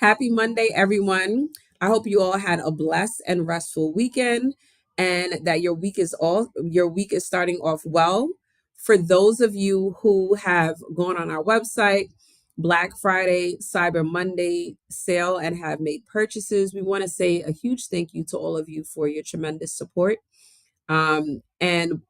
Happy Monday, everyone. I hope you all had a blessed and restful weekend and that your week is starting off well. For those of you who have gone on our website, Black Friday, Cyber Monday sale and have made purchases, we want to say a huge thank you to all of you for your tremendous support. And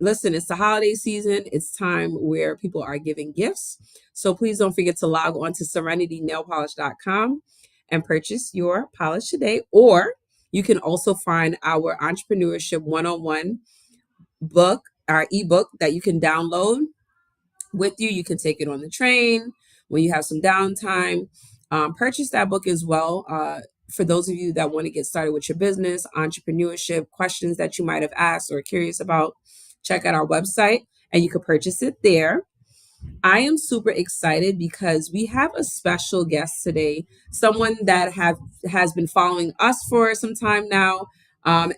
listen, it's the holiday season. It's time where people are giving gifts. So please don't forget to log on to serenitynailpolish.com and purchase your polish today. Or you can also find our entrepreneurship one-on-one book, our ebook that you can download with you. You can take it on the train when you have some downtime. Purchase that book as well. For those of you that want to get started with your business, entrepreneurship, questions that you might have asked or curious about, check out our website and you can purchase it there. I am super excited because we have a special guest today, someone that has been following us for some time now,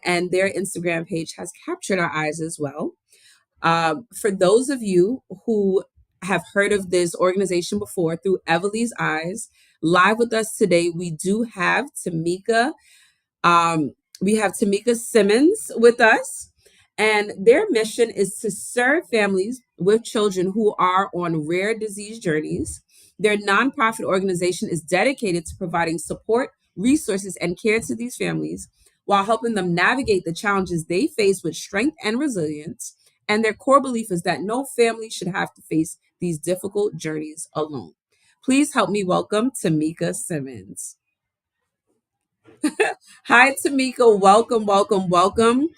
and their Instagram page has captured our eyes as well. For those of you who have heard of this organization before through Everly's Eyes, live with us today, we do have Tameka. We have Tameka Simmons with us, and their mission is to serve families with children who are on rare disease journeys. Their nonprofit organization is dedicated to providing support, resources, and care to these families while helping them navigate the challenges they face with strength and resilience. And their core belief is that no family should have to face these difficult journeys alone. Please help me welcome Tameka Simmons. Hi, Tameka. Welcome, welcome, welcome.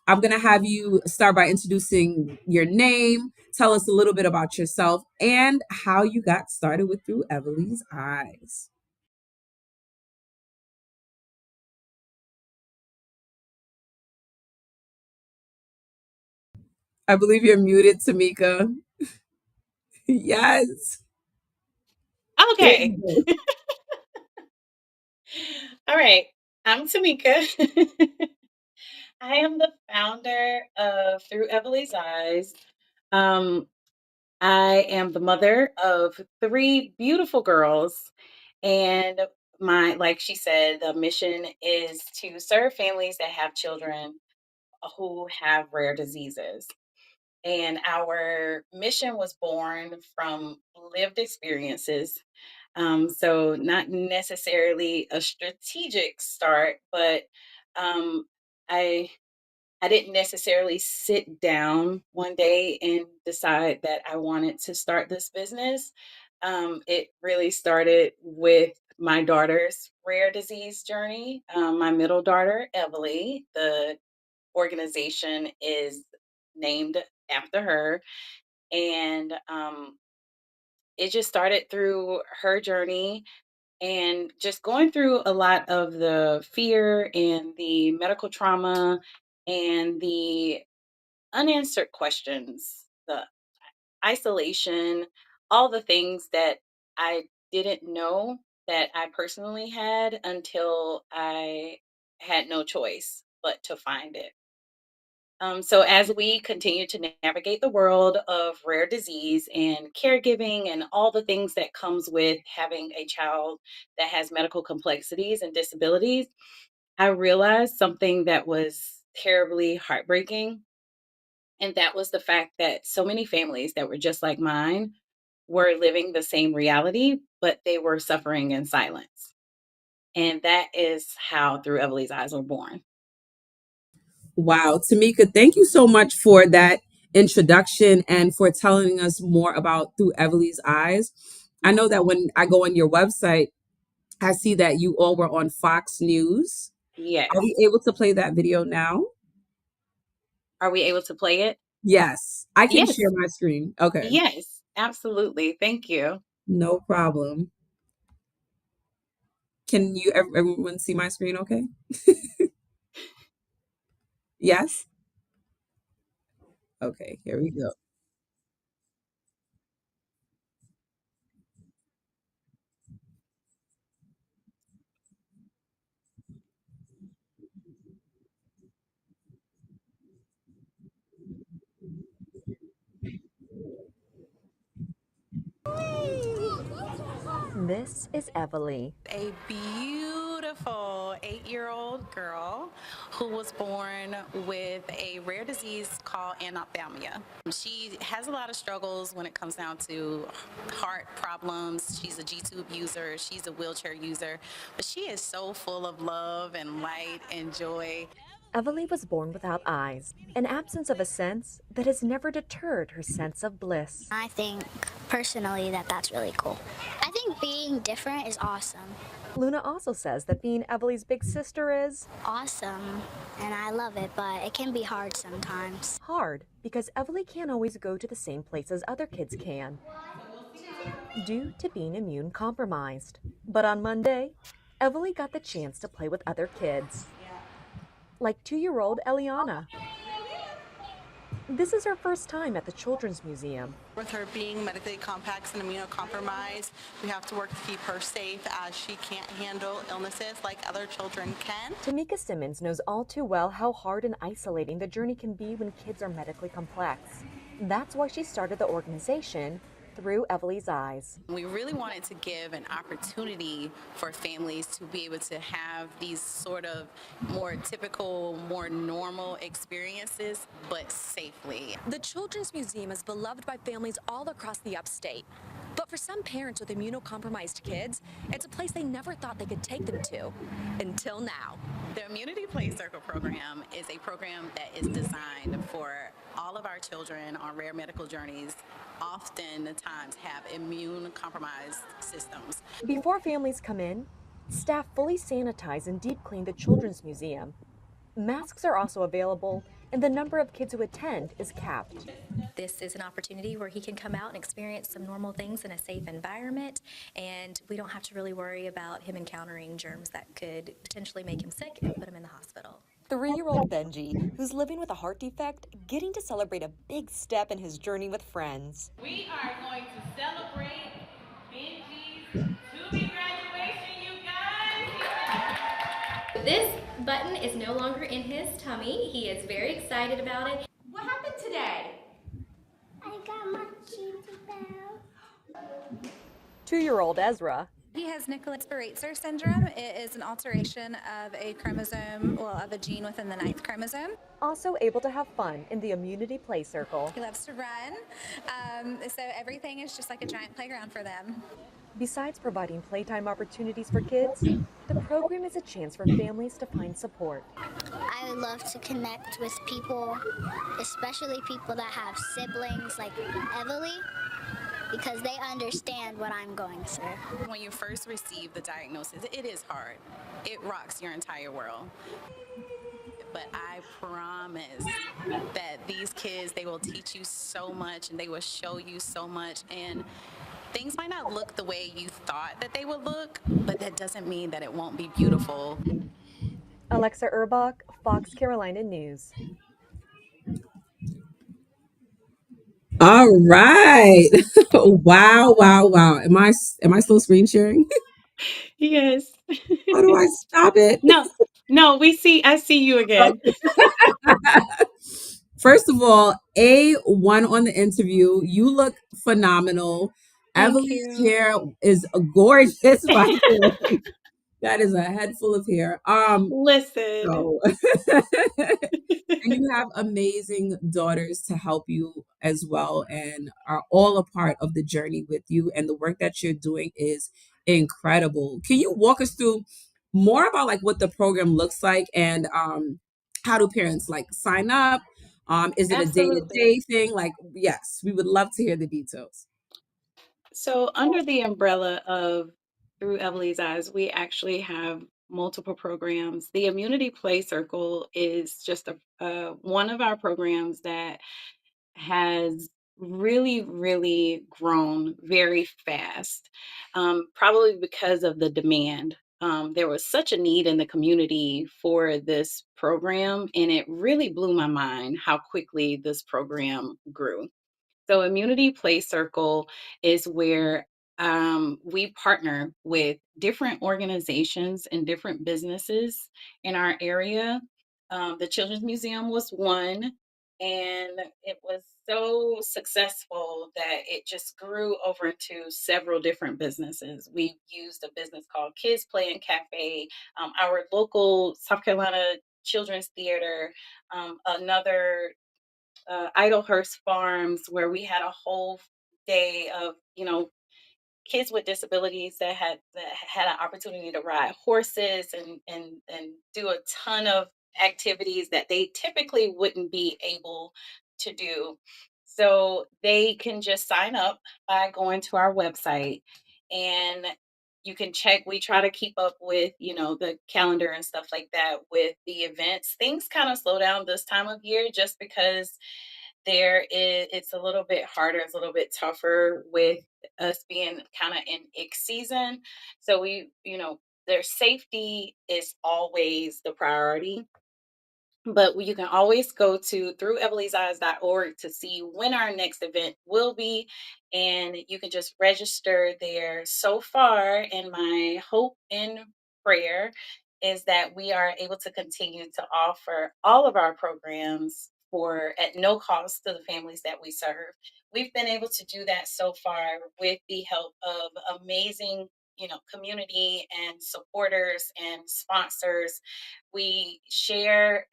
I'm going to have you start by introducing your name, tell us a little bit about yourself, and how you got started with Through Everly's Eyes. I believe you're muted, Tameka. Yes. There Okay. you All right. I'm Tameka. I am the founder of Through Emily's Eyes. Um, I am the mother of three beautiful girls. And like she said, the mission is to serve families that have children who have rare diseases. And our mission was born from lived experiences. So not necessarily a strategic start, but um, I I didn't necessarily sit down one day and decide that I wanted to start this business. It really started with my daughter's rare disease journey. My middle daughter, Emily, the organization is named after her, and it just started through her journey and just going through a lot of the fear and the medical trauma and the unanswered questions, the isolation, all the things that I didn't know that I personally had until I had no choice but to find it. So, as we continue to navigate the world of rare disease and caregiving and all the things that comes with having a child that has medical complexities and disabilities, I realized something that was terribly heartbreaking. And that was the fact that so many families that were just like mine were living the same reality, but they were suffering in silence. And that is how Through Emily's Eyes were born. Wow, Tameka, thank you so much for that introduction and for telling us more about Through Everly's Eyes. I know that when I go on your website, I see that you all were on Fox News. Are we Yes. able to play that video now? Are we able to play it? Yes, I can share Yes. my screen. Okay, Yes. Absolutely. Thank you. no problem. Can everyone see my screen okay? Yes? Okay, here we go. This is Everly. A beautiful 8-year-old girl who was born with a rare disease called anophthalmia. She has a lot of struggles when it comes down to heart problems. She's a G-tube user, she's a wheelchair user, but she is so full of love and light and joy. Everly was born without eyes, an absence of a sense that has never deterred her sense of bliss. I think personally that that's really cool. I think being different is awesome. Luna also says that being Everly's big sister is Awesome, and I love it, but it can be hard sometimes. hard because Everly can't always go to the same places other kids can due to being immune compromised. But on Monday, Everly got the chance to play with other kids, like 2-year-old Eliana. This is her first time at the Children's Museum. With her being medically complex and immunocompromised, we have to work to keep her safe as she can't handle illnesses like other children can. Tameka Simmons knows all too well how hard and isolating the journey can be when kids are medically complex. That's why she started the organization Through Everly's Eyes. We really wanted to give an opportunity for families to be able to have these sort of more typical, more normal experiences, but safely. The Children's Museum is beloved by families all across the upstate. But for some parents with immunocompromised kids, it's a place they never thought they could take them to, until now. The Immunity Play Circle program is a program that is designed for all of our children on rare medical journeys, oftentimes have immune compromised systems. Before families come in, staff fully sanitize and deep clean the Children's Museum. Masks are also available, and the number of kids who attend is capped. This is an opportunity where he can come out and experience some normal things in a safe environment, and we don't have to really worry about him encountering germs that could potentially make him sick and put him in the hospital. 3-year-old Benji, who's living with a heart defect, getting to celebrate a big step in his journey with friends. We are going to celebrate Benji's to-be graduation, you guys. This button is no longer in his tummy. He is very excited about it. What happened today? I got my cheesy bell. 2-year-old Ezra. He has Nicholas-Beratzer syndrome. It is an alteration of a chromosome, well, of a gene within the 9th chromosome. Also able to have fun in the Immunity Play Circle. He loves to run, so everything is just like a giant playground for them. Besides providing playtime opportunities for kids, the program is a chance for families to find support. I would love to connect with people, especially people that have siblings like Everly, because they understand what I'm going through. When you first receive the diagnosis, it is hard. It rocks your entire world. But I promise that these kids, they will teach you so much and they will show you so much. And things might not look the way you thought that they would look, but that doesn't mean that it won't be beautiful. Alexa Urbach, Fox Carolina News. All right. Wow, wow, wow. Am I still screen sharing? Yes. How do I stop it? No, I see you again. First of all, A1 on the interview. You look phenomenal. Thank Emily's you. hair is gorgeous, by the way. That is a head full of hair. Listen. So and you have amazing daughters to help you as well and are all a part of the journey with you. And the work that you're doing is incredible. Can you walk us through more about like what the program looks like and how do parents like sign up? Is it a Absolutely. day-to-day thing? Like, yes, we would love to hear the details. So, under the umbrella of Through Emily's Eyes, we actually have multiple programs. The Immunity Play Circle is just one of our programs that has really, really grown very fast, probably because of the demand. There was such a need in the community for this program, and it really blew my mind how quickly this program grew. So, Immunity Play Circle is where we partner with different organizations and different businesses in our area. The Children's Museum was one. And it was so successful that it just grew over into several different businesses. We used a business called Kids Play and Cafe, our local South Carolina Children's Theater, another Idlehurst Farms, where we had a whole day of, kids with disabilities that had an opportunity to ride horses and do a ton of activities that they typically wouldn't be able to do. So they can just sign up by going to our website, and you can check. We try to keep up with, the calendar and stuff like that with the events. Things kind of slow down this time of year just because it's a little bit harder, it's a little bit tougher with us being kind of in ick season. So their safety is always the priority, but you can always go to through to see when our next event will be, and you can just register there. So far, and my hope and prayer is that we are able to continue to offer all of our programs for at no cost to the families that we serve. We've been able to do that so far with the help of amazing, community and supporters and sponsors. I share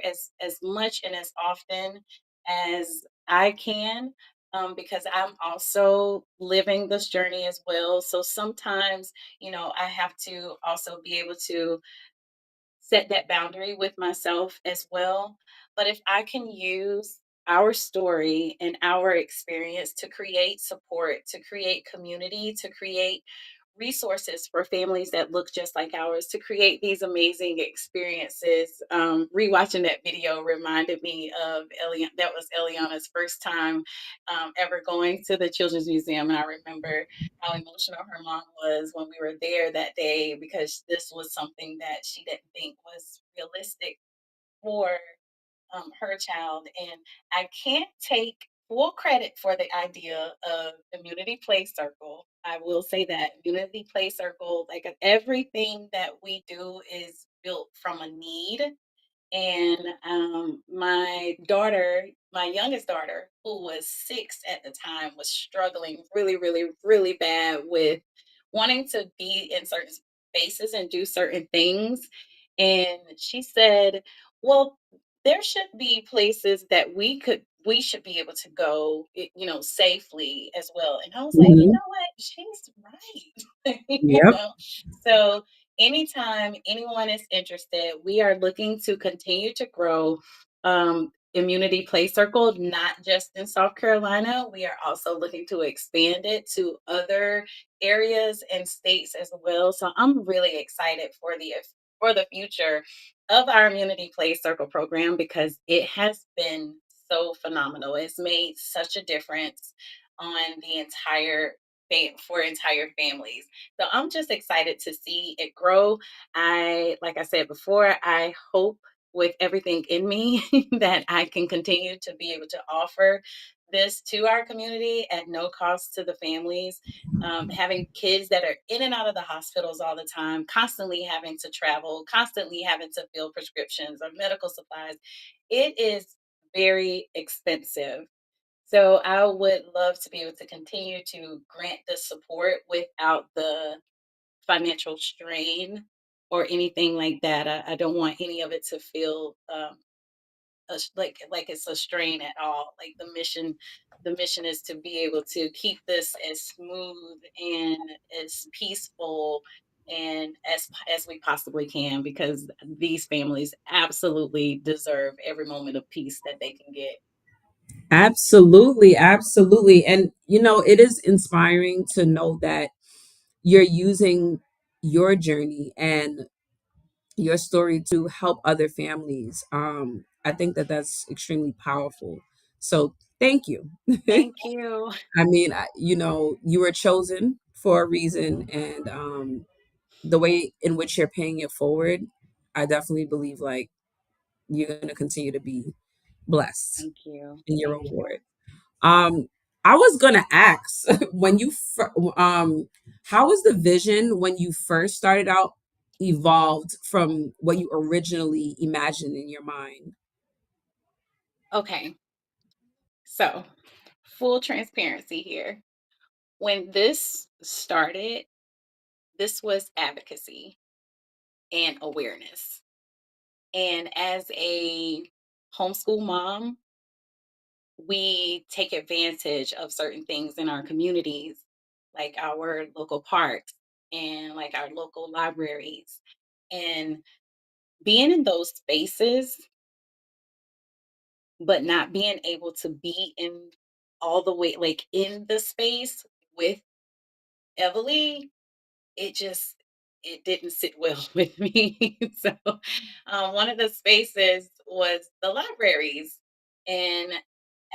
as much and as often as I can, because I'm also living this journey as well. So sometimes, I have to also be able to set that boundary with myself as well. But if I can use our story and our experience to create support, to create community, to create resources for families that look just like ours, to create these amazing experiences. Rewatching that video reminded me of that was Eliana's first time ever going to the Children's Museum. And I remember how emotional her mom was when we were there that day, because this was something that she didn't think was realistic for her child. And I can't take full credit for the idea of Immunity Play Circle. I will say that Immunity Play Circle, like everything that we do, is built from a need. And my youngest daughter, who was 6 at the time, was struggling really, really, really bad with wanting to be in certain spaces and do certain things. And she said, well, there should be places that we should be able to go, safely as well. And I was like, you Mhm. know what? She's right. Yep. So anytime anyone is interested, we are looking to continue to grow Immunity Play Circle, not just in South Carolina. We are also looking to expand it to other areas and states as well. So I'm really excited for the future of our Immunity Play Circle program, because it has been so phenomenal. It's made such a difference on the for entire families. So I'm just excited to see it grow. Like I said before, I hope with everything in me that I can continue to be able to offer this to our community at no cost to the families. Having kids that are in and out of the hospitals all the time, constantly having to travel, constantly having to fill prescriptions or medical supplies, it is very expensive. So I would love to be able to continue to grant the support without the financial strain or anything like that. I don't want any of it to feel like it's a strain at all. Like the mission is to be able to keep this as smooth and as peaceful and as we possibly can, because these families absolutely deserve every moment of peace that they can get. Absolutely, absolutely. And it is inspiring to know that you're using your journey and your story to help other families. I think that that's extremely powerful. So thank you. Thank you. I mean, you were chosen for a reason, and the way in which you're paying it forward, I definitely believe like you're going to continue to be blessed Thank you. in your Thank you. reward. Um, I was gonna ask when how was the vision when you first started out evolved from what you originally imagined in your mind? Okay, so full transparency here. When this started, this was advocacy and awareness. And as a homeschool mom, we take advantage of certain things in our communities, like our local parks and like our local libraries. And being in those spaces, but not being able to be in all the way, like in the space with Everly, it just it didn't sit well with me. So one of the spaces was the libraries. And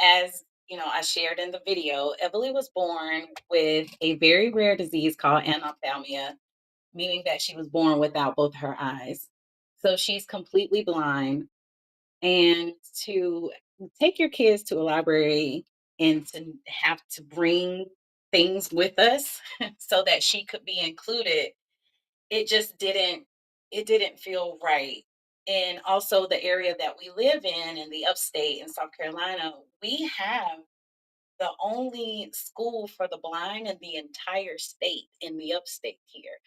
as you know, I shared in the video, Everly was born with a very rare disease called anophthalmia, meaning that she was born without both her eyes. So she's completely blind. And to take your kids to a library and to have to bring things with us so that she could be included, it just didn't feel right. And also the area that we live in the upstate in South Carolina, we have the only school for the blind in the entire state in the upstate here.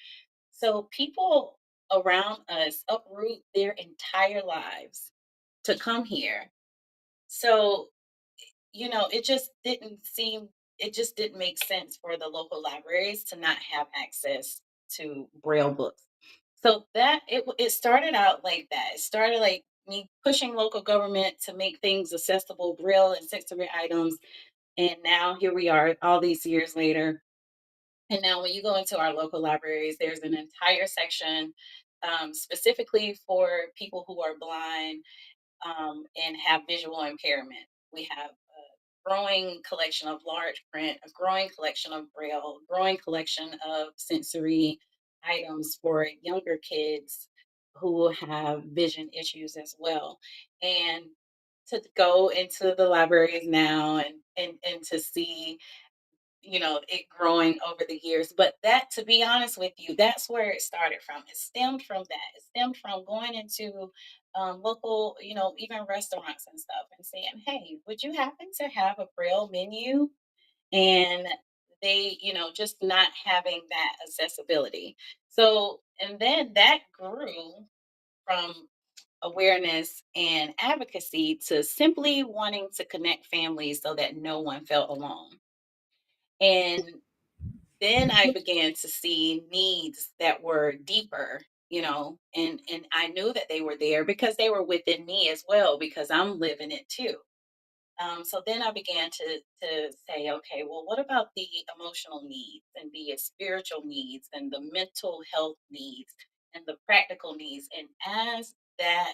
So people around us uproot their entire lives to come here. So, it just didn't make sense for the local libraries to not have access to Braille books. So it started out like that. It started like me pushing local government to make things accessible, Braille and sensory items, and now here we are, all these years later. And now, when you go into our local libraries, there's an entire section specifically for people who are blind and have visual impairment. We have a growing collection of large print, a growing collection of Braille, a growing collection of sensory items for younger kids who have vision issues as well. And to go into the libraries now and to see it growing over the years. But that, to be honest with you, that's where it started from. It stemmed from that. It stemmed from going into local, even restaurants and stuff and saying, hey, would you happen to have a Braille menu? And they, just not having that accessibility. So, and then that grew from awareness and advocacy to simply wanting to connect families so that no one felt alone. And then I began to see needs that were deeper, and I knew that they were there because they were within me as well, because I'm living it too. So then I began to say, okay, well, what about the emotional needs and the spiritual needs and the mental health needs and the practical needs? And that,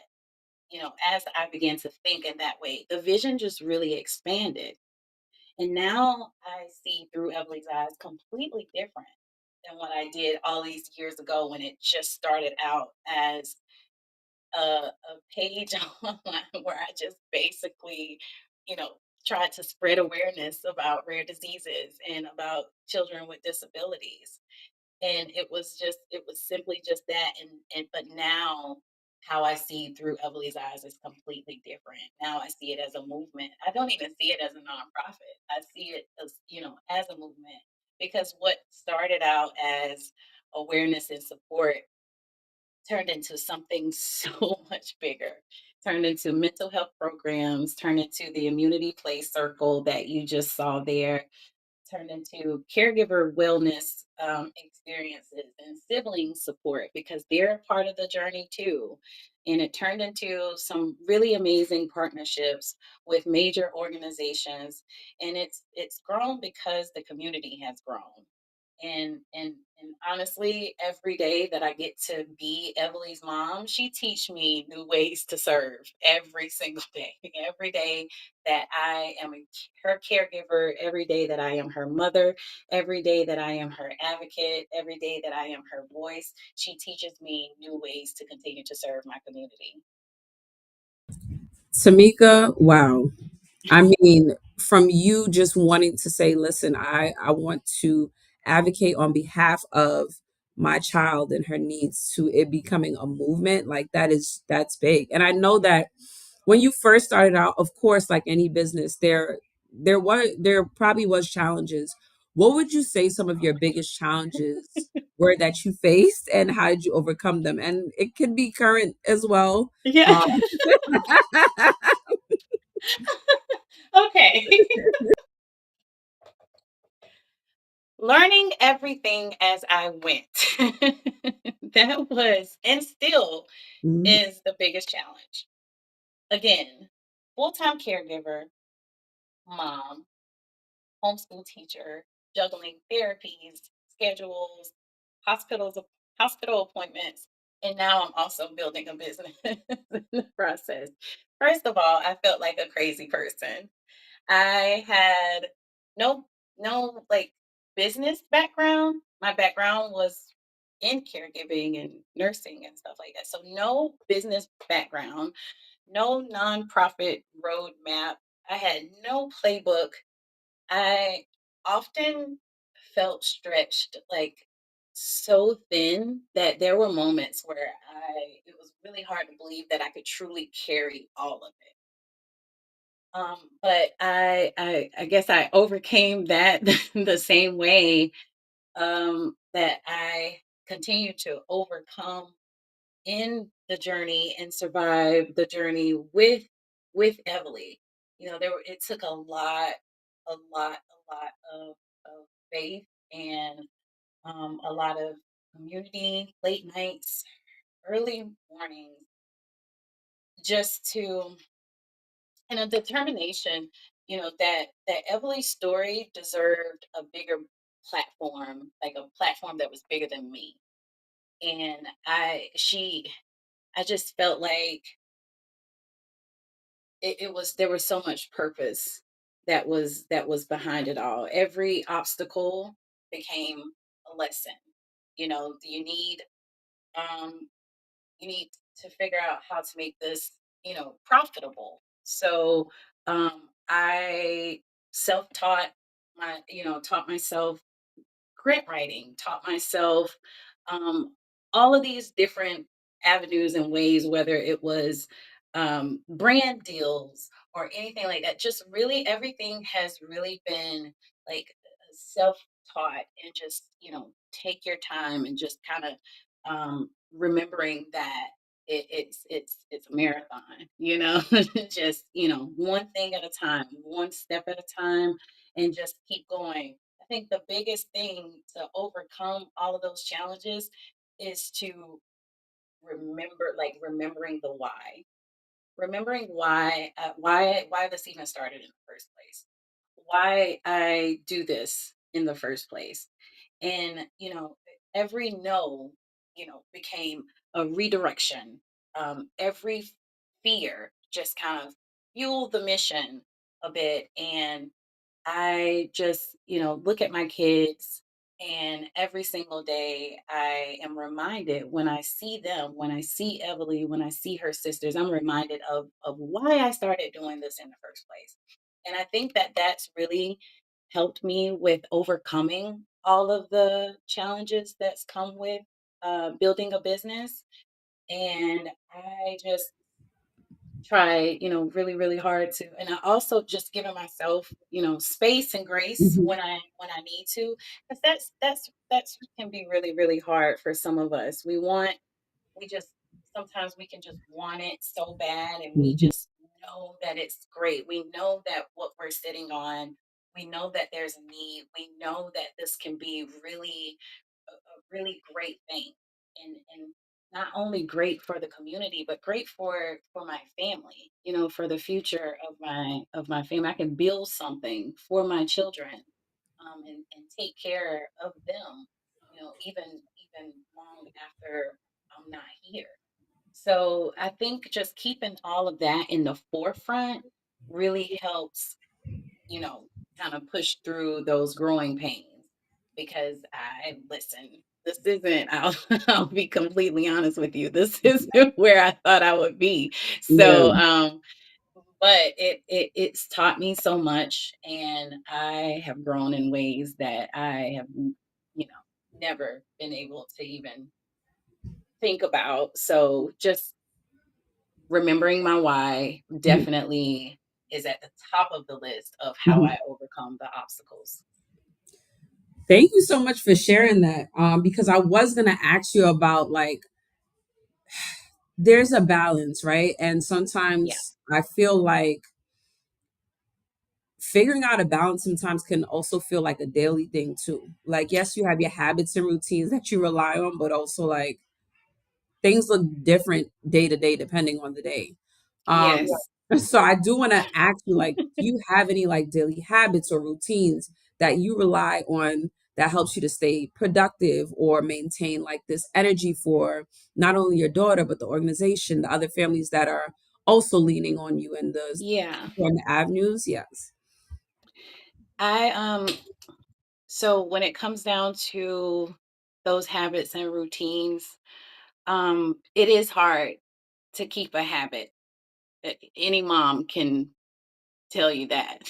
as I began to think in that way, the vision just really expanded. And now I see through Emily's eyes completely different than what I did all these years ago when it just started out as a page online where I just basically, you know, tried to spread awareness about rare diseases and about children with disabilities. And it was simply just that. But now how I see through Emily's eyes is completely different. Now I see it as a movement. I don't even see it as a nonprofit. I see it as, as a movement, because what started out as awareness and support turned into something so much bigger, turned into mental health programs, turned into the immunity play circle that you just saw there, turned into caregiver wellness experiences and sibling support, because they're a part of the journey too. And it turned into some really amazing partnerships with major organizations, and it's grown because the community has grown. And honestly, every day that I get to be Emily's mom, she teach me new ways to serve every single day. Every day that I am her caregiver, every day that I am her mother, every day that I am her advocate, every day that I am her voice, she teaches me new ways to continue to serve my community. Tameka, wow. I mean, from you just wanting to say, listen, I want to advocate on behalf of my child and her needs, to it becoming a movement, like that's big. And I know that when you first started out, of course, like any business, there probably was challenges. What would you say some of your biggest challenges were that you faced, and how did you overcome them? And it could be current as well. Yeah. Um, Okay. Learning everything as I went. That was and still mhm, is the biggest challenge. Again, full-time caregiver, mom, homeschool teacher, juggling therapies, schedules, hospitals, hospital appointments, and now I'm also building a business in the process. First of all, I felt like a crazy person. I had no like business background. My background was in caregiving and nursing and stuff like that. So no business background, no nonprofit roadmap. I had no playbook. I often felt stretched, like so thin that there were moments where it was really hard to believe that I could truly carry all of it. But I guess I overcame that the same way that I continue to overcome in the journey and survive the journey with Evely. It took a lot of faith and a lot of community, late nights, early mornings, just to and a determination, that Emily's story deserved a bigger platform, like a platform that was bigger than me. And I just felt like it was there was so much purpose that was behind it all. Every obstacle became a lesson. You know, um you need to figure out how to make this, profitable. So I self-taught taught myself grant writing, taught myself um, all of these different avenues and ways, whether it was brand deals or anything like that. Just really everything has really been like self taught, and just, take your time and just kind of remembering that it's a marathon, just, one thing at a time, one step at a time, and just keep going. I think the biggest thing to overcome all of those challenges is to remembering the why. Remembering why this even started in the first place. Why I do this in the first place. And, every no, became a redirection. Every fear just kind of fueled the mission a bit. And I just, look at my kids, and every single day I am reminded when I see them, when I see Emily, when I see her sisters, I'm reminded of why I started doing this in the first place. And I think that that's really helped me with overcoming all of the challenges that's come with building a business. And I just try, really, really hard to, and I also just giving myself, space and grace mhm, when I need to, because that's can be really, really hard for some of us. We just sometimes we can just want it so bad, and we mhm, just know that it's great. We know that what we're sitting on, we know that there's a need. We know that this can be really a really great thing, and not only great for the community, but great for my family, for the future of my family. I can build something for my children, and take care of them, even long after I'm not here. So I think just keeping all of that in the forefront really helps, you know, kind of push through those growing pains. Because this isn't, I'll be completely honest with you, this isn't where I thought I would be. yeah. So, but it's taught me so much, and I have grown in ways that I have, never been able to even think about. So just remembering my why Mhm. definitely is at the top of the list of how Mhm. I overcome the obstacles. Thank you so much for sharing that. Because I was gonna ask you about like there's a balance, right? And Yeah. sometimes I feel like figuring out a balance sometimes can also feel like a daily thing too. Like, yes, you have your habits and routines that you rely on, but also like things look different day to day depending on the day. Um, Yes. so I do want to ask you, like, do you have any like daily habits or routines that you rely on that helps you to stay productive or maintain like this energy for not only your daughter but the organization, the other families that are also leaning on you and the Yeah. different avenues? Yes. I so when it comes down to those habits and routines, it is hard to keep a habit. Any mom can tell you that.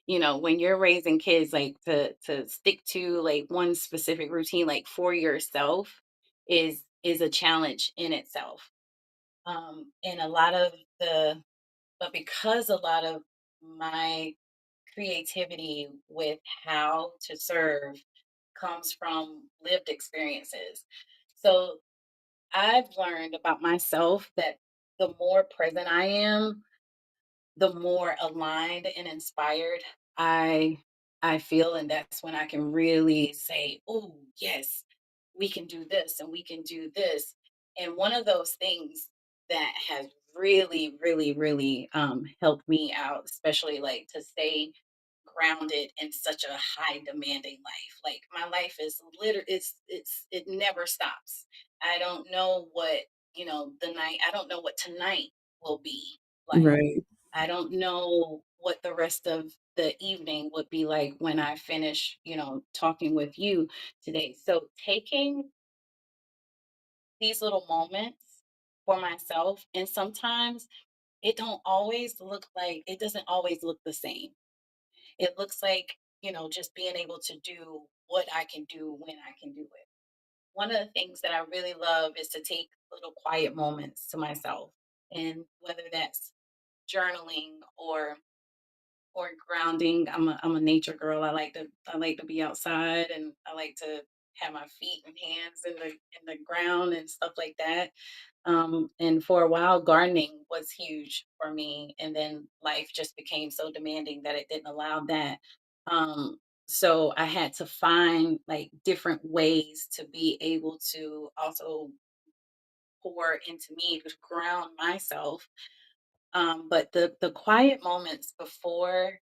When you're raising kids, like to stick to like one specific routine, like for yourself, is a challenge in itself. And a lot of the but because a lot of my creativity with how to serve comes from lived experiences. So I've learned about myself that the more present I am, the more aligned and inspired I I feel, and that's when I can really say, "Oh, yes, we can do this and we can do this." And one of those things that has really, really, really helped me out, especially like to stay grounded in such a high demanding life. Like my life is literally it never stops. I don't know what, I don't know what tonight will be like. Right. I don't know what the rest of the evening would be like when I finish, talking with you today. So taking these little moments for myself, and sometimes it doesn't always look the same. It looks like, just being able to do what I can do when I can do it. One of the things that I really love is to take little quiet moments to myself. And whether that's journaling or grounding. I'm a nature girl. I like to be outside, and I like to have my feet and hands in the ground and stuff like that. And for a while, gardening was huge for me, and then life just became so demanding that it didn't allow that. Um, so I had to find like different ways to be able to also pour into me to ground myself. But the quiet moments before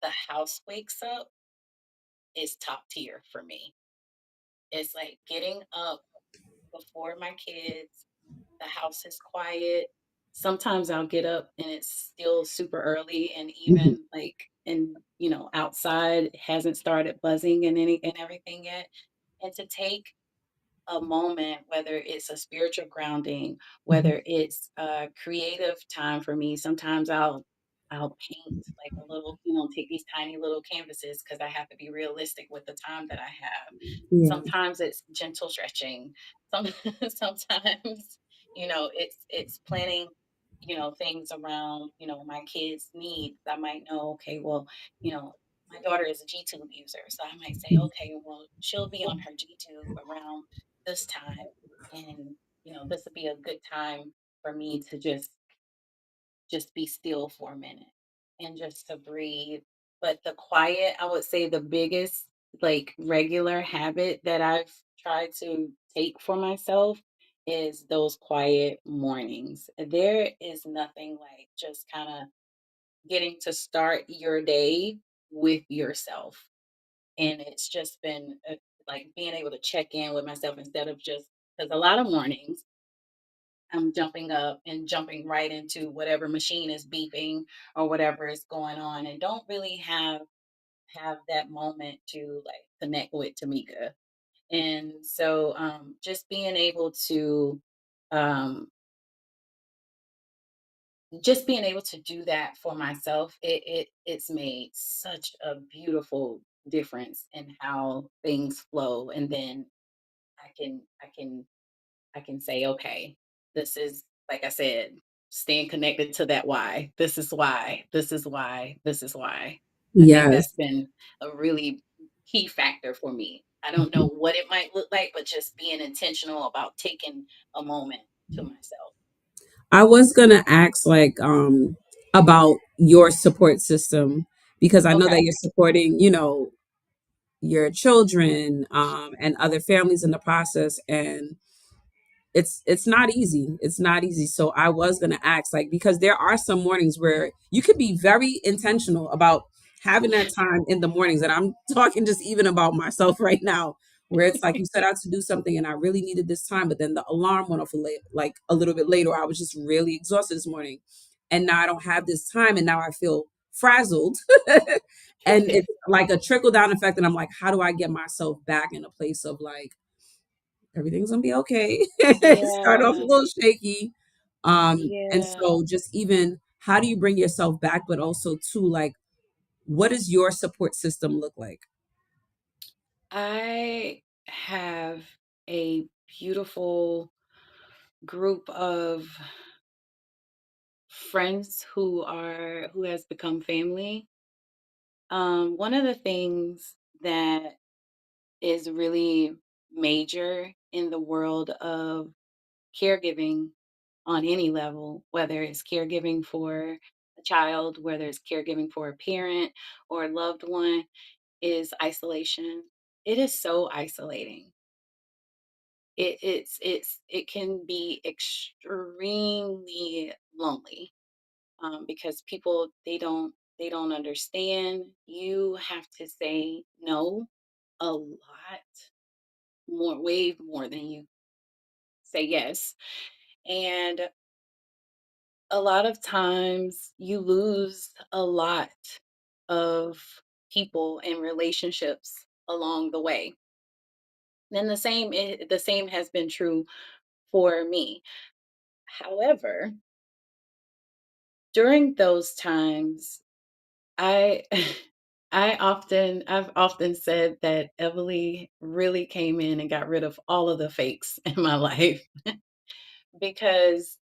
the house wakes up is top tier for me. It's like getting up before my kids, the house is quiet. Sometimes I'll get up and it's still super early, and Mhm. even like and outside hasn't started buzzing and everything yet. And to take a moment, whether it's a spiritual grounding, Mhm. whether it's a creative time for me. Sometimes I'll paint like a little, take these tiny little canvases because I have to be realistic with the time that I have. Yeah. Sometimes it's gentle stretching. Some sometimes, it's planning, things around, my kids' needs. I might know, okay, well, my daughter is a G-tube user. So I might say, Mhm. okay, well, she'll be on her G-tube around this time. And, this would be a good time for me to just be still for a minute and just to breathe. But the quiet, I would say the biggest like regular habit that I've tried to take for myself is those quiet mornings. There is nothing like just kind of getting to start your day with yourself. And it's just been like being able to check in with myself instead of just because a lot of mornings I'm jumping up and jumping right into whatever machine is beeping or whatever is going on, and don't really have that moment to like connect with Tameka. And so just being able to um do that for myself, it's made such a beautiful difference in how things flow. And then I can say, okay, this is like I said, staying connected to that why. This is why. This is why. This is why. I think Yes. that's been a really key factor for me. I don't know what it might look like, but just being intentional about taking a moment to myself. I was gonna ask about your support system because I know that Okay. you're supporting, your children and other families in the process, and it's not easy. It's not easy. So I was gonna ask, because there are some mornings where you could be very intentional about having that time in the mornings. And I'm talking just even about myself right now, where it's like you set out to do something and I really needed this time, but then the alarm went off like a little bit later. I was just really exhausted this morning. And now I don't have this time and now I feel frazzled. And it's like a trickle down effect. And I'm like, how do I get myself back in a place of like, everything's gonna be okay. Start off a Yeah. little shaky. And Yeah. so just even how do you bring yourself back, but also too, like, what does your support system look like? I have a beautiful group of friends who has become family. One of the things that is really major in the world of caregiving on any level, whether it's caregiving for a child, whether it's caregiving for a parent or a loved one, is isolation. It is so isolating. It can be extremely lonely, because people they don't understand. You have to say no a lot more, way more than you say yes. And a lot of times you lose a lot of people and relationships along the way. And the same has been true for me. However, during those times, I I've often said that Everly really came in and got rid of all of the fakes in my life, because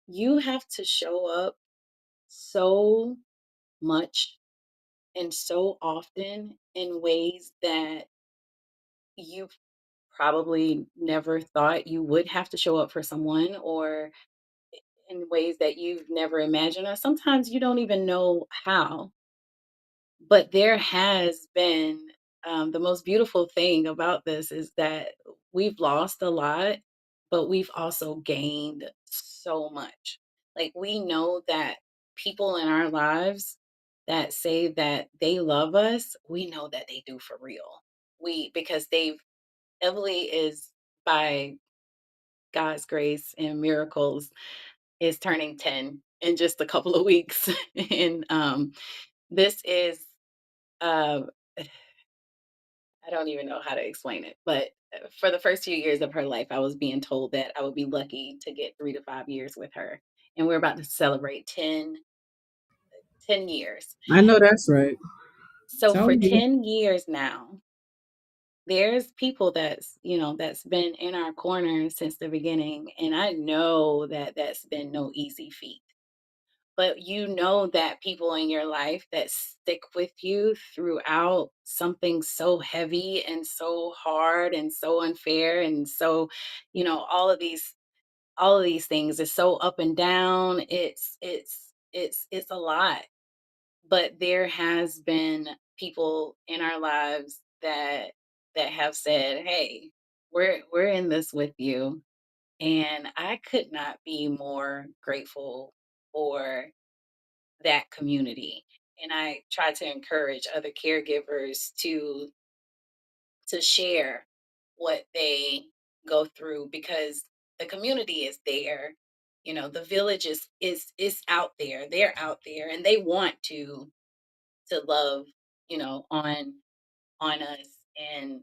you have to show up so much and so often in ways that you probably never thought you would have to show up for someone, or in ways that you've never imagined, or sometimes you don't even know how. But there has been, the most beautiful thing about this is that we've lost a lot, but we've also gained so much. Like, we know that people in our lives that say that they love us, we know that they do for real. Because Emily is, by God's grace and miracles, is turning 10 in just a couple of weeks. And this is, uh, I don't even know how to explain it, but for the first few years of her life, I was being told that I would be lucky to get 3 to 5 years with her. And we're about to celebrate 10 years. I know that's right. So for Telling you. 10 years now, there's people that's been in our corner since the beginning. And I know that that's been no easy feat. But you know that people in your life that stick with you throughout something so heavy and so hard and so unfair, and so, all of these things is so up and down. It's a lot. But there has been people in our lives that have said, "Hey, we're in this with you." And I could not be more grateful for that community. And I try to encourage other caregivers to share what they go through, because the community is there. The village is out there. They're out there and they want to love, on us. And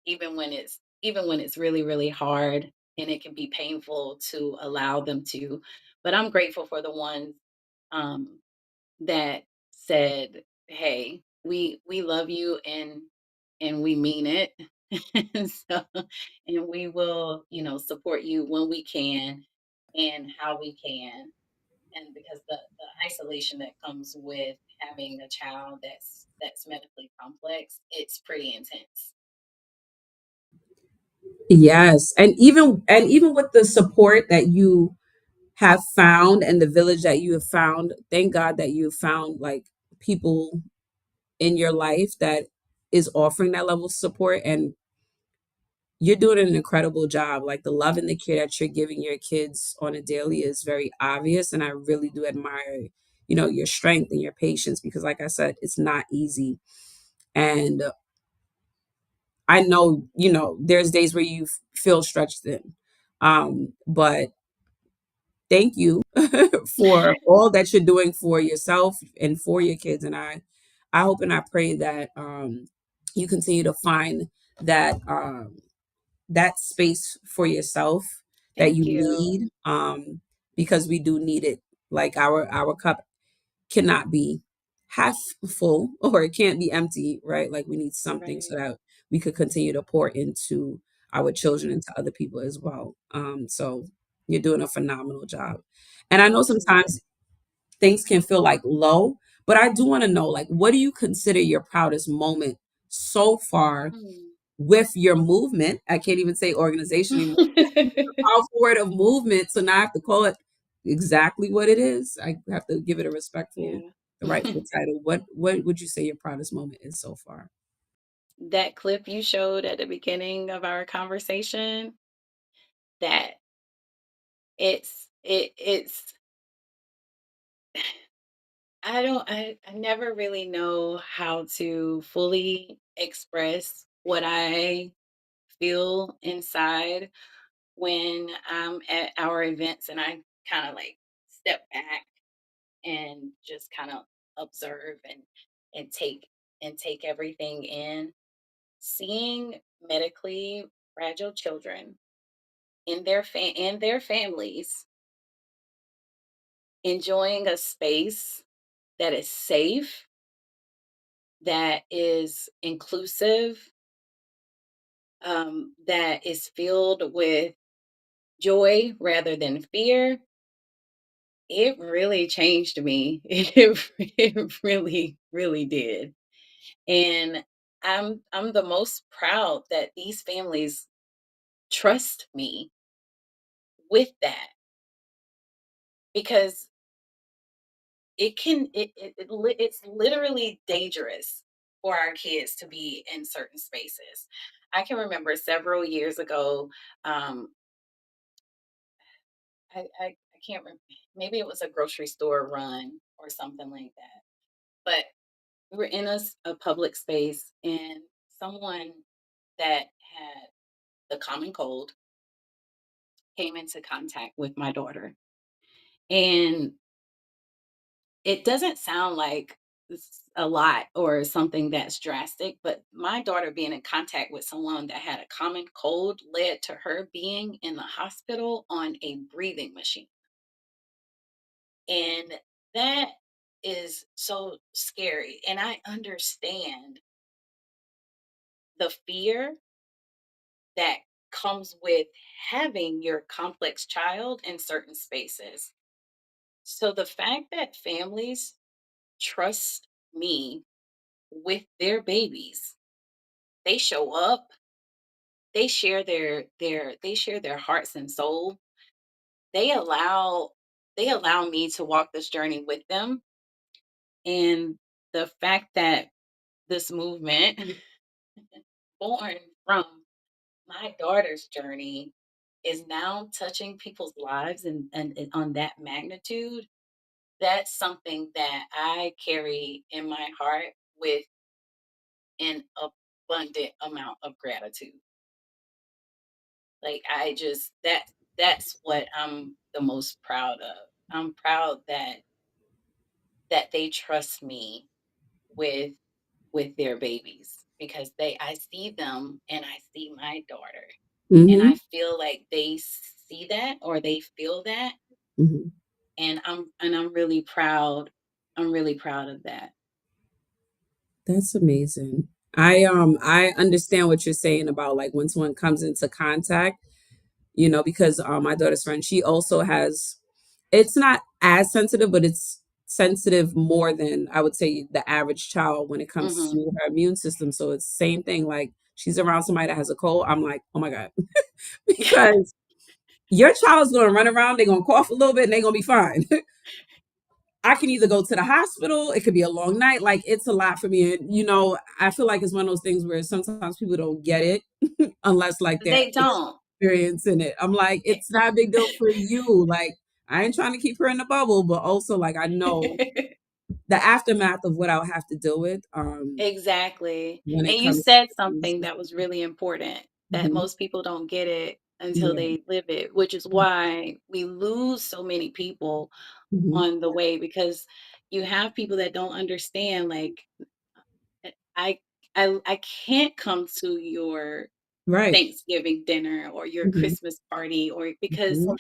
even when it's really, really hard, and it can be painful to allow them to. But I'm grateful for the ones, um that said, "Hey, we love you, and we mean it." And so, and we will, support you when we can. and how we can. And because the isolation that comes with having a child that's medically complex, it's pretty intense. Yes. And even with the support that you have found and the village that you have found, thank God that you found like people in your life that is offering that level of support, and you're doing an incredible job. Like the love and the care that you're giving your kids on a daily is very obvious, and I really do admire, your strength and your patience, because like I said, it's not easy. And I know, there's days where you feel stretched thin. But thank you for all that you're doing for yourself and for your kids. And I hope and I pray that you continue to find that that space for yourself that Thank you you. need, because we do need it. Like our cup cannot be half full, or it can't be empty, right? Like we need something so Right. that we could continue to pour into our children and to other people as well. So you're doing a phenomenal job. And I know Thank you. sometimes things can feel like low, but I do want to know, like, what do you consider your proudest moment so far Mm. with your movement? I can't even say organization anymore. The powerful word of movement. So now I have to call it exactly what it is. I have to give it Yeah. the rightful title. What would you say your proudest moment is so far? That clip you showed at the beginning of our conversation, that it's I never really know how to fully express what I feel inside when I'm at our events and I kind of like step back and just kind of observe and take everything in. Seeing medically fragile children and their families enjoying a space that is safe, that is inclusive, that is filled with joy rather than fear, it really changed me. It really, really did. And I'm the most proud that these families trust me with that, because it's literally dangerous for our kids to be in certain spaces. I can remember several years ago, um, I can't remember, maybe it was a grocery store run or something like that. But we were in a public space, and someone that had the common cold came into contact with my daughter. And it doesn't sound like a lot or something that's drastic, but my daughter being in contact with someone that had a common cold led to her being in the hospital on a breathing machine. And that is so scary. And I understand the fear that comes with having your complex child in certain spaces. So the fact that families trust me with their babies, they show up, they share their hearts and soul. They allow they allow me to walk this journey with them. And the fact that this movement born from my daughter's journey is now touching people's lives and on that magnitude, that's something that I carry in my heart with an abundant amount of gratitude. Like I just that's what I'm the most proud of. I'm proud that they trust me with their babies, because they I see them and I see my daughter, and I Hmm. feel like they see that or they feel that, Hmm. and I'm really proud. I'm really proud of that. That's amazing. I understand what you're saying about like when someone comes into contact, because my daughter's friend, she also has, it's not as sensitive, but it's sensitive more than I would say the average child when it comes Mhm. to her immune system. So it's same thing. Like she's around somebody that has a cold, I'm like, oh my God, because your child's going to run around, they're going to cough a little bit, and they're going to be fine. I can either go to the hospital, it could be a long night. Like it's a lot for me. And I feel like it's one of those things where sometimes people don't get it unless like they're They don't. experiencing it. I'm like, it's not a big deal for you. Like, I ain't trying to keep her in the bubble, but also like I know the aftermath of what I'll have to deal with Exactly. when And it you comes said to something that was really important, that Mhm. most people don't get it until Yeah. they live it, which is why we lose so many people Mhm. on the way, because you have people that don't understand, like, eh, I I can't come to your Right. Thanksgiving dinner or your Mhm. Christmas party, or because Mhm.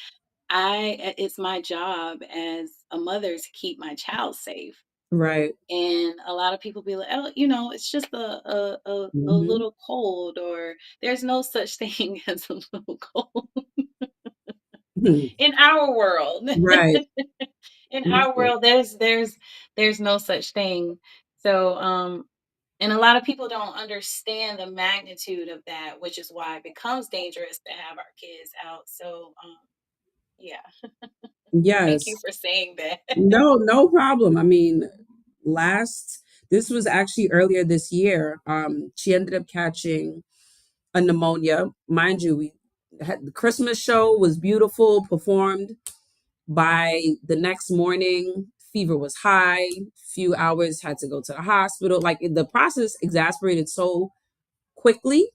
it's my job as a mother to keep my child safe. Right. And a lot of people be like, "Oh, it's just a Mhm. little cold," or "There's no such thing as a little cold Mhm. in our world." Right. In our Right. world, there's no such thing. So, and a lot of people don't understand the magnitude of that, which is why it becomes dangerous to have our kids out. So, yeah, thank you Yes. for saying that. No, no problem. I mean, last this was actually earlier this year. She ended up catching a pneumonia. Mind you, we had the Christmas show was beautiful, performed. By the next morning, fever was high, few hours had to go to the hospital. Like the process exasperated so quickly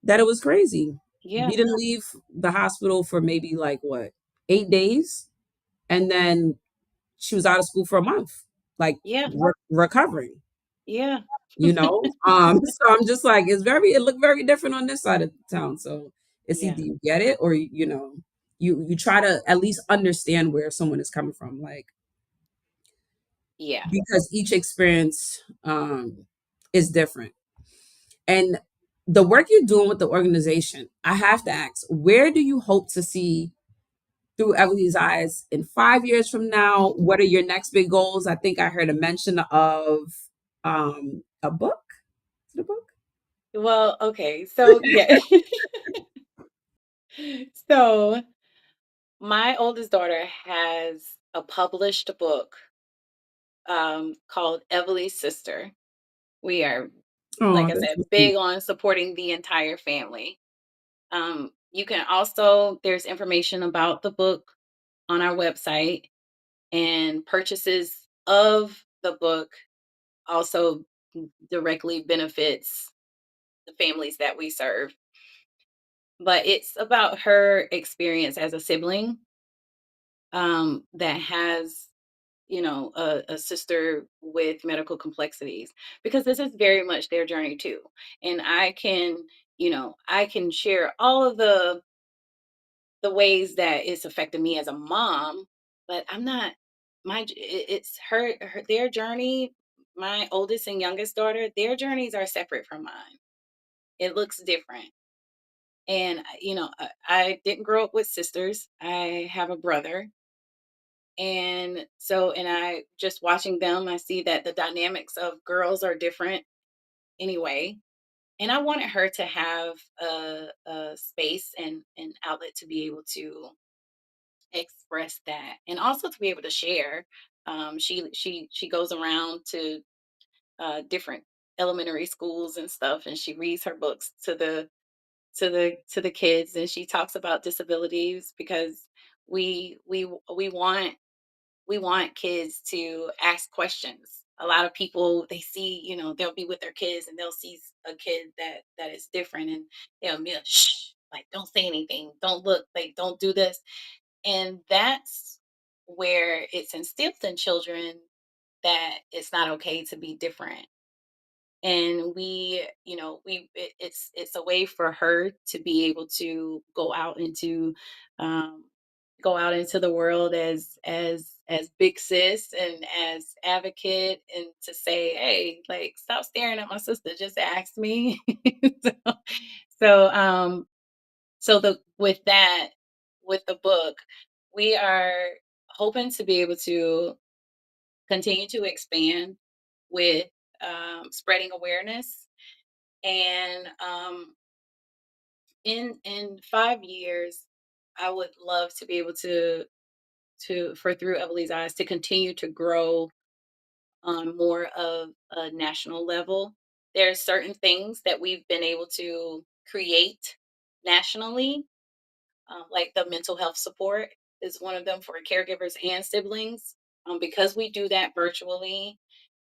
that it was crazy. We Yeah, didn't leave the hospital for maybe like what, 8 days, and then she was out of school for a month, like yeah, recovering. yeah, So I'm just like, it looked very different on this side of town. So it's yeah, either you get it or you try to at least understand where someone is coming from, like yeah. because each experience is different. And the work you're doing with the organization, I have to ask, where do you hope to see through Emily's eyes in 5 years from now? What are your next big goals? I think I heard a mention of a book. Is it a book? Well, okay, so yeah. So my oldest daughter has a published book called Emily's Sister. We are, like Oh, I that's so said, sweet. big on supporting the entire family. You can also, there's information about the book on our website, and purchases of the book also directly benefits the families that we serve. But it's about her experience as a sibling that has, a sister with medical complexities, because this is very much their journey too. And I can share all of the ways that it's affected me as a mom, but I'm not it's their journey. My oldest and youngest daughter, their journeys are separate from mine. It looks different. And I didn't grow up with sisters. I have a brother. And so, and I just watching them, I see that the dynamics of girls are different anyway. And I wanted her to have a space and an outlet to be able to express that, and also to be able to share. She goes around to different elementary schools and stuff, and she reads her books to the kids, and she talks about disabilities, because we want kids to ask questions. A lot of people, they see, they'll be with their kids and they'll see a kid that is different, and they'll be like, shh, like, don't say anything, don't look, like, don't do this. And that's where it's instilled in children that it's not okay to be different. And it's a way for her to be able to um go out into the world as big sis and as advocate, and to say, hey, like, stop staring at my sister, just ask me. so so So with the book, we are hoping to be able to continue to expand with spreading awareness. And in 5 years, I would love to be able to for Through Emily's Eyes to continue to grow on more of a national level. There are certain things that we've been able to create nationally, like the mental health support is one of them for caregivers and siblings. Because we do that virtually,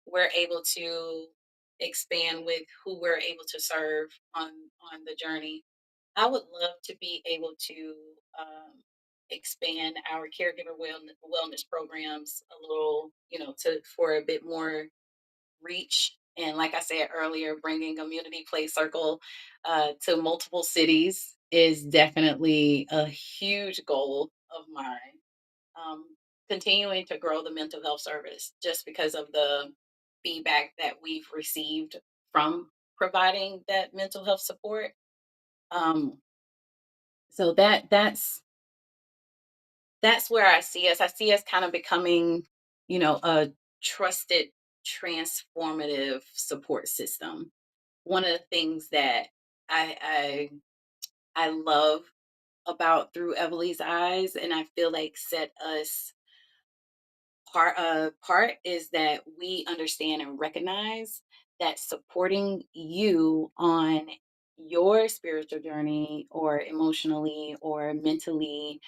we're able to expand with who we're able to serve on the journey. I would love to be able to expand our caregiver wellness programs a little, to for a bit more reach. And like I said earlier, bringing Community Play Circle to multiple cities is definitely a huge goal of mine. Um, Continuing to grow the mental health service just because of the feedback that we've received from providing that mental health support. Um, so that's where I see us. I see us kind of becoming, a trusted, transformative support system. One of the things that I I love about Through Emily's Eyes, and I feel like set us part is that we understand and recognize that supporting you on your spiritual journey or emotionally or mentally,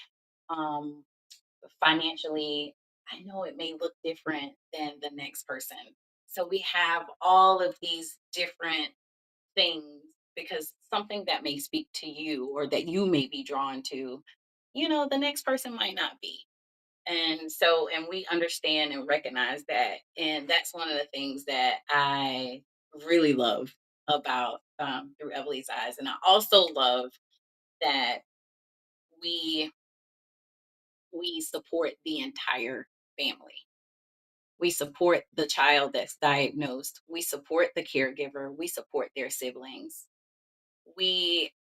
um, financially, I know it may look different than the next person. So we have all of these different things because something that may speak to you or that you may be drawn to, the next person might not be. And we understand and recognize that. And that's one of the things that I really love about Through Emily's Eyes. And I also love that we we support the entire family. We support the child that's diagnosed. We support the caregiver. We support their siblings. We,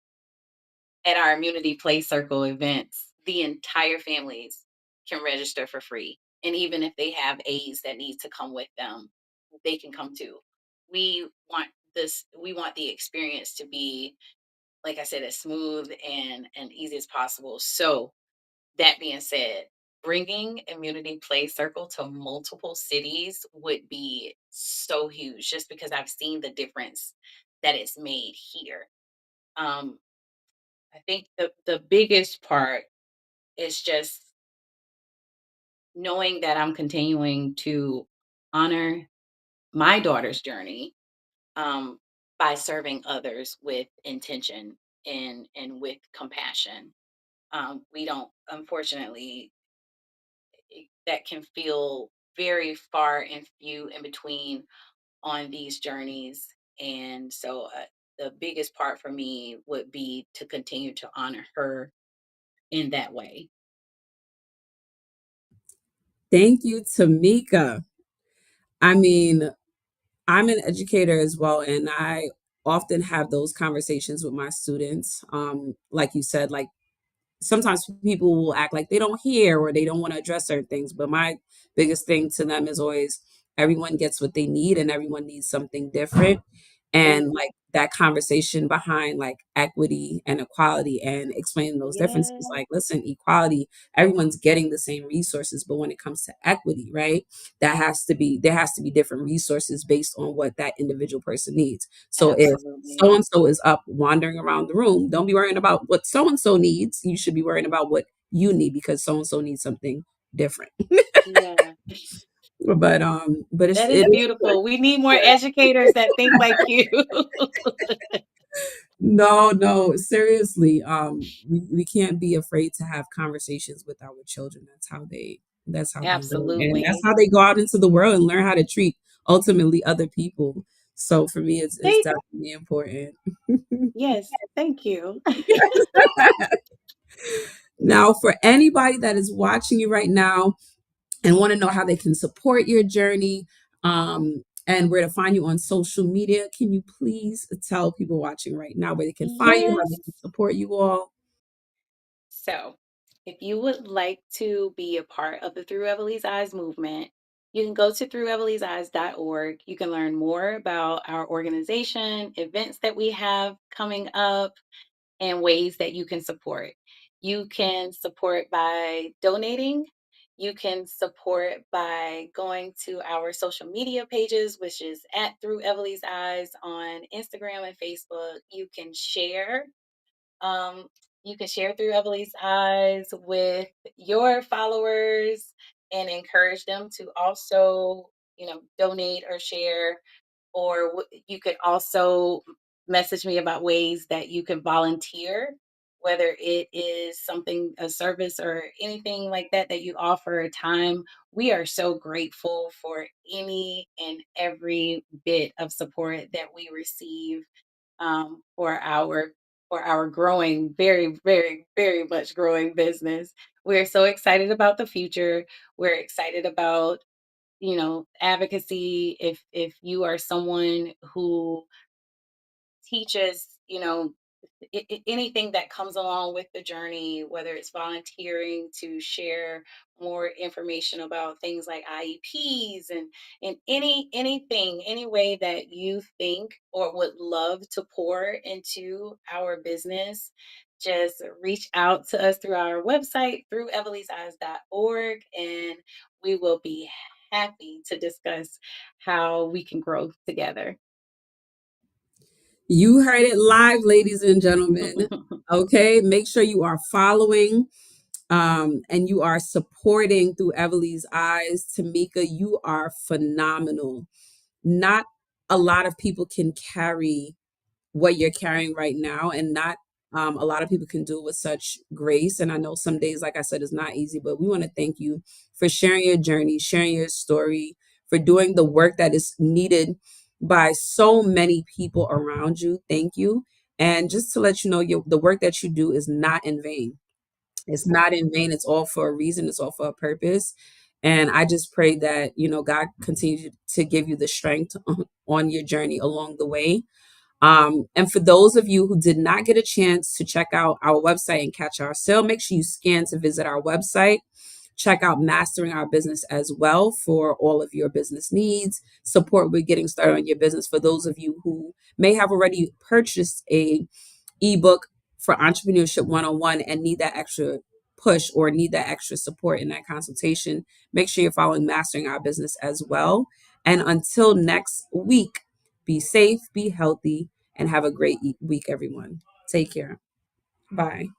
at our Immunity Play Circle events, the entire families can register for free. And even if they have aides that need to come with them, they can come too. We want we want the experience to be, like I said, as smooth and easy as possible. So that being said, bringing Immunity Play Circle to multiple cities would be so huge just because I've seen the difference that it's made here. Um, I think the biggest part is just knowing that I'm continuing to honor my daughter's journey, um, by serving others with intention and with compassion. We don't, unfortunately, that can feel very far and few in between on these journeys. And so the biggest part for me would be to continue to honor her in that way. Thank you, Tameka. I mean, I'm an educator as well, and I often have those conversations with my students. Like you said, like sometimes people will act like they don't hear or they don't want to address certain things. But my biggest thing to them is always everyone gets what they need and everyone needs something different. And Mhm. like that conversation behind like equity and equality and explaining those differences, Yeah, like, listen, equality, everyone's getting the same resources. But when it comes to equity, right, there has to be different resources based on what that individual person needs. So if absolutely. so and so is up wandering around the room, don't be worrying about what so and so needs. You should be worrying about what you need because so and so needs something different. Yeah, But that it is is good. beautiful. We need more educators that think like you. No, no, seriously. We can't be afraid to have conversations with our children. That's how they learn. And that's Absolutely. how they go out into the world and learn how to treat ultimately other people. So for me it's They, definitely important. yes, thank you. Now, for anybody that is watching you right now and want to know how they can support your journey, and where to find you on social media, can you please tell people watching right now where they can find you, how Yes. they can support you all? So, if you would like to be a part of the Through Emily's Eyes movement, you can go to throughevelyseyes.org. You can learn more about our organization, events that we have coming up, and ways that you can support. You can support by donating. You can support by going to our social media pages, which is at Through Emily's Eyes on Instagram and Facebook. Um, you can share Through Emily's Eyes with your followers and encourage them to also, donate or share. Or you could also message me about ways that you can volunteer, whether it is something, a service or anything like that that you offer a time. We are so grateful for any and every bit of support that we receive, for our growing, very, very, very much growing business. We're so excited about the future. We're excited about, advocacy. If you are someone who teaches, anything that comes along with the journey, whether it's volunteering to share more information about things like IEPs, and any way that you think or would love to pour into our business, just reach out to us through our website, through evelyseyes.org, and we will be happy to discuss how we can grow together. You heard it live, ladies and gentlemen. Okay, make sure you are following and you are supporting Through Everly's Eyes. Tameka, you are phenomenal. Not a lot of people can carry what you're carrying right now, and not a lot of people can do it with such grace. And I know some days, like I said, is not easy, but we want to thank you for sharing your journey, sharing your story, for doing the work that is needed by so many people around you. Thank you. And just to let you know, the work that you do is not in vain. It's not in vain. It's all for a reason. It's all for a purpose. And I just pray that, God continues to give you the strength on your journey along the way. And for those of you who did not get a chance to check out our website and catch our sale, make sure you scan to visit our website. Check out Mastering Our Business as well for all of your business needs. Support with getting started on your business. For those of you who may have already purchased a ebook for Entrepreneurship 101 and need that extra push or need that extra support in that consultation, make sure you're following Mastering Our Business as well. And until next week, be safe, be healthy, and have a great week, everyone. Take care. Bye.